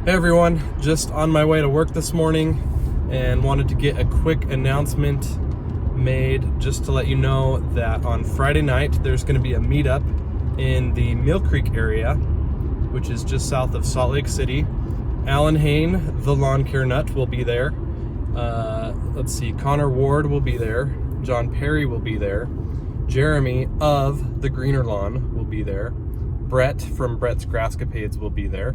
Hey everyone, just on my way to work this morning and wanted to get a quick announcement made just to let you know that on Friday night there's going to be a meetup in the Mill Creek area, which is just south of Salt Lake City. Allyn Hayne, the lawn care nut, will be there. Let's see, Connor Ward will be there. John Perry will be there. Jeremy of the Greener Lawn will be there. Brett from Brett's Grasscapades will be there.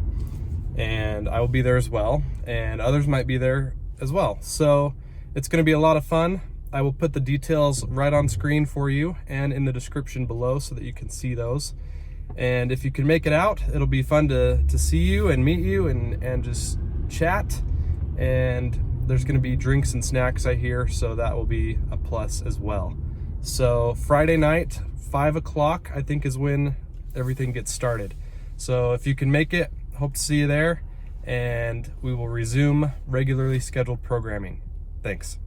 And I will be there as well, and others might be there as well. So it's going to be a lot of fun. I will put the details right on screen for you and in the description below so that you can see those. And if you can make it out, it'll be fun to see you and meet you and just chat. And there's going to be drinks and snacks, I hear, so that will be a plus as well. So Friday night, 5 o'clock, I think is when everything gets started. So if you can make it, hope to see you there, and we will resume regularly scheduled programming. Thanks.